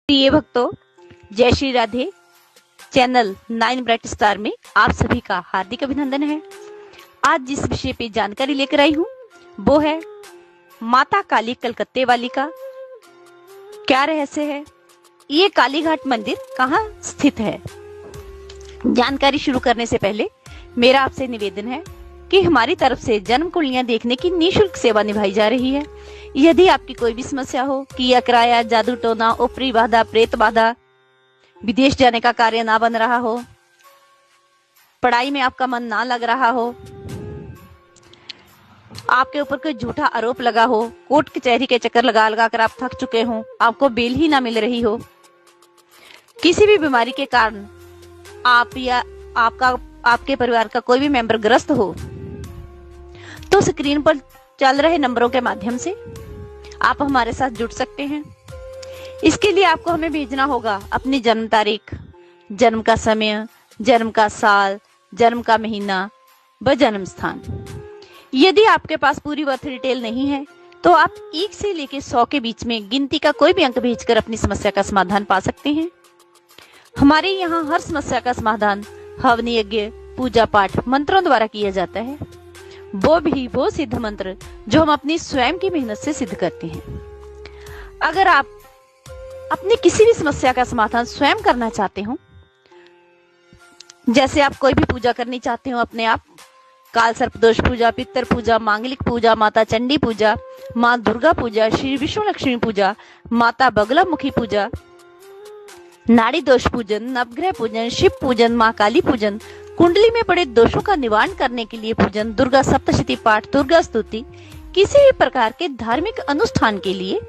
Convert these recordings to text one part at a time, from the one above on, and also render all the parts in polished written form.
प्रिय भक्तों, जय Shri Radhe. Channel 9 bright star में आप सभी का हार्दिक अभिनंदन है। आज जिस विषय पे जानकारी लेकर आई हूँ वो है माता काली कलकत्ते वाली का क्या रहस्य है, ये कालीघाट मंदिर कहाँ स्थित है। जानकारी शुरू करने से पहले मेरा आपसे निवेदन है कि हमारी तरफ से जन्म कुंडलियां देखने की निःशुल्क सेवा निभाई जा रही है। यदि आपकी कोई भी समस्या हो कि या किराया, जादू टोना, ऊपरी बाधा, प्रेत बाधा, विदेश जाने का कार्य ना बन रहा हो, पढ़ाई में आपका मन ना लग रहा हो, आपके ऊपर कोई झूठा आरोप लगा हो, कोर्ट कचहरी के चक्कर लगा लगा कर आप थक चुके हो, आपको बेल ही ना मिल रही हो, किसी भी बीमारी के कारण आप या आपके परिवार का कोई भी मेंबर ग्रस्त हो, तो स्क्रीन पर चल रहे नंबरों के माध्यम से आप हमारे साथ जुड़ सकते हैं। इसके लिए आपको हमें भेजना होगा अपनी जन्म तारीख, जन्म का समय, जन्म का साल, जन्म का महीना व जन्म स्थान। यदि आपके पास पूरी बर्थ डिटेल नहीं है तो आप 1 से लेकर 100 के बीच में गिनती का कोई भी अंक भेजकर अपनी समस्या का समाधान पा सकते हैं। हमारे यहाँ हर समस्या का समाधान हवन यज्ञ, पूजा पाठ, मंत्रों द्वारा किया जाता है, वो सिद्ध मंत्र जो हम अपनी स्वयं की मेहनत से सिद्ध करते हैं। अगर आप अपनी किसी भी समस्या का समाधान स्वयं करना चाहते हो, जैसे आप कोई भी पूजा करनी चाहते हो अपने आप, काल सर्पदोष पूजा, पितर पूजा, मांगलिक पूजा, माता चंडी पूजा, माँ दुर्गा पूजा, श्री विष्णु लक्ष्मी पूजा, माता बगलामुखी पूजा, नाड़ी दोष पूजन, नवग्रह पूजन, शिव पूजन, माँ काली पूजन, कुंडली में पड़े दोषों का निवारण करने के लिए पूजन, दुर्गा सप्तशती पाठ, दुर्गा स्तुति, किसी भी प्रकार के धार्मिक अनुष्ठान के लिए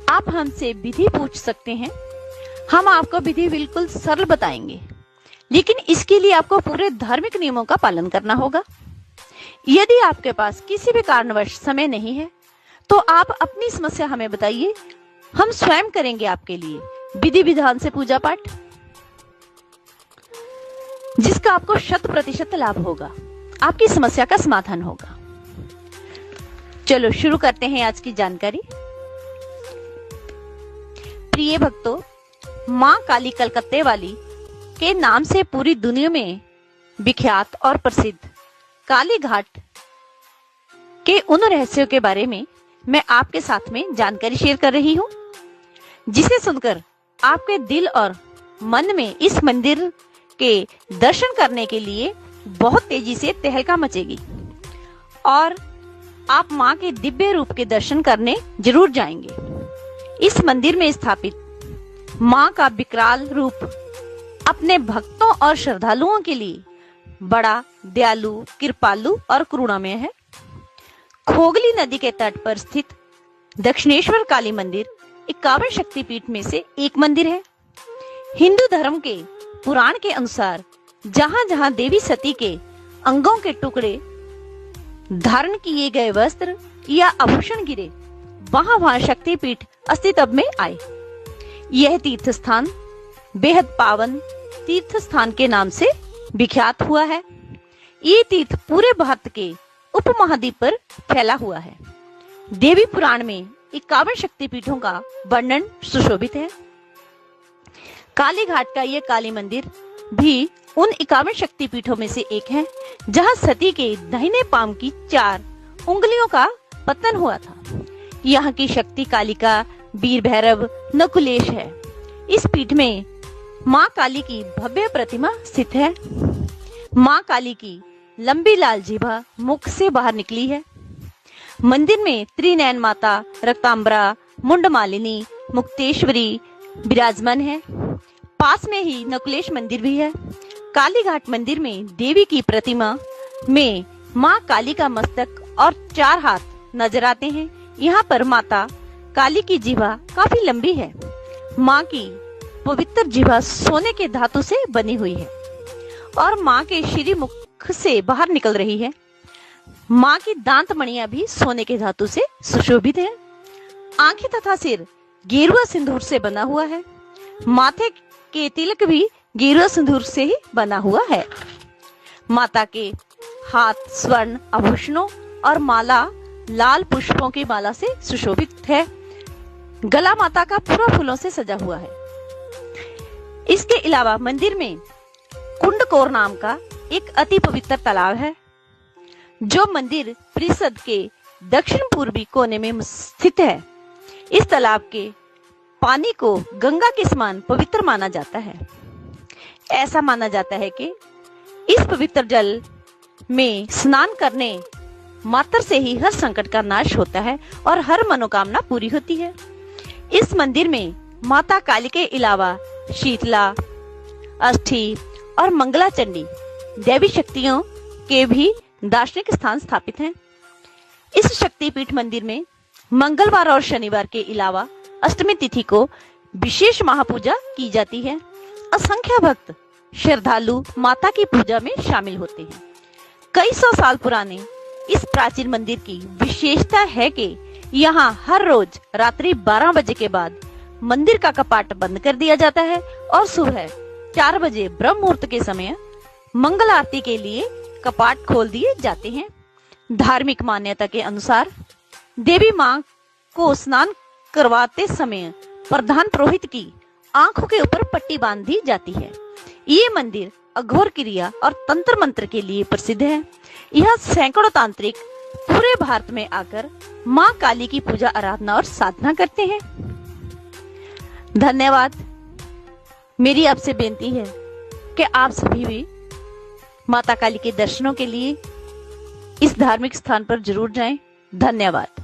आप हमसे विधि पूछ सकते हैं। हम आपको विधि बिल्कुल सरल बताएंगे, लेकिन इसके लिए आपको पूरे धार्मिक नियमों का पालन करना होगा। यदि आपके पास किसी भी कारणवश समय नहीं है तो आप अपनी समस्या हमें बताइए, हम स्वयं करेंगे आपके लिए विधि विधान से पूजा पाठ, जिसका आपको 100% लाभ होगा, आपकी समस्या का समाधान होगा। चलो शुरू करते हैं आज की जानकारी। प्रिय भक्तों, मां काली कलकत्ते वाली के नाम से पूरी दुनिया में विख्यात और प्रसिद्ध कालीघाट के उन रहस्यों के बारे में मैं आपके साथ में जानकारी शेयर कर रही हूं, जिसे सुनकर आपके दिल और मन में इस मंदिर के दर्शन करने के लिए बहुत तेजी से तहलका मचेगी और आप मां के दिव्य रूप के दर्शन करने जरूर जाएंगे। इस मंदिर में स्थापित मां का विकराल रूप अपने भक्तों और श्रद्धालुओं के लिए बड़ा दयालु, कृपालु और करुणामय है। खोगली नदी के तट पर स्थित दक्षिणेश्वर काली मंदिर 51 शक्तिपीठ में से एक मंदिर है। हिंदू धर्म के पुराण के अनुसार जहां जहां देवी सती के अंगों के टुकड़े, धारण किए गए वस्त्र या आभूषण गिरे, वहां वहां शक्तिपीठ अस्तित्व में आए। यह तीर्थ स्थान बेहद पावन तीर्थ स्थान के नाम से विख्यात हुआ है। ये तीर्थ पूरे भारत के उपमहाद्वीप पर फैला हुआ है। देवी पुराण में 51 शक्तिपीठों का वर्णन सुशोभित है। कालीघाट का यह काली मंदिर भी उन 51 शक्तिपीठों में से एक है, जहां सती के दाहिने पांव की 4 उंगलियों का पतन हुआ था। यहाँ की शक्ति कालिका, वीर भैरव, नकुलेश है। इस पीठ में माँ काली की भव्य प्रतिमा स्थित है। माँ काली की लंबी लाल जीभा मुख से बाहर निकली है। मंदिर में त्रिनयन माता, रक्तांबरा, मुंडमालिनी, मुक्तेश्वरी विराजमान है। पास में ही नकुलेश मंदिर भी है। कालीघाट मंदिर में देवी की प्रतिमा में माँ काली का मस्तक और 4 हाथ नजर आते हैं। यहाँ पर माता काली की जीभा काफी लंबी है। माँ की पवित्र जीभा सोने के धातु से बनी हुई है और माँ के श्री मुख से बाहर निकल रही है। माँ की दांत मणियां भी सोने के धातु से सुशोभित है। आंखें तथा सिर गेरुआ सिंदूर से बना हुआ है। माथे के तिलक भी गेरुआ सिंदूर से ही बना हुआ है। माता के हाथ स्वर्ण आभूषणों और माला लाल पुष्पों की माला से सुशोभित है। गला माता का पूरा फूलों से सजा हुआ है। इसके अलावा मंदिर में कुंडकोर नाम का एक अति पवित्र तालाब है, जो मंदिर परिसर के दक्षिण पूर्वी कोने में स्थित है। इस तालाब के पानी को गंगा के समान पवित्र माना जाता है। ऐसा माना जाता है कि इस पवित्र जल में स्नान करने मात्र से ही हर संकट का नाश होता है और हर मनोकामना पूरी होती है। इस मंदिर में माता काली के अलावा शीतला, अष्टी और मंगला चंडी देवी शक्तियों के भी दार्शनिक स्थान स्थापित हैं। इस शक्तिपीठ मंदिर में मंगलवार और शनिवार के अलावा अष्टमी तिथि को विशेष महापूजा की जाती है। असंख्य भक्त श्रद्धालु माता की पूजा में शामिल होते हैं। कई सौ साल पुराने इस प्राचीन मंदिर की विशेषता है कि यहाँ हर रोज रात्रि 12 बजे के बाद मंदिर का कपाट बंद कर दिया जाता है और सुबह 4 बजे ब्रह्म मुहूर्त के समय मंगल आरती के लिए कपाट खोल दिए जाते हैं। धार्मिक मान्यता के अनुसार देवी मां को स्नान करवाते समय प्रधान पुरोहित की आंखों के ऊपर पट्टी बांध दी जाती है। ये मंदिर अघोर क्रिया और तंत्र मंत्र के लिए प्रसिद्ध है। यह सैकड़ों तांत्रिक पूरे भारत में आकर मां काली की पूजा आराधना और साधना करते हैं। धन्यवाद। मेरी आपसे बेनती है कि आप सभी भी माता काली के दर्शनों के लिए इस धार्मिक स्थान पर जरूर जाएं। धन्यवाद।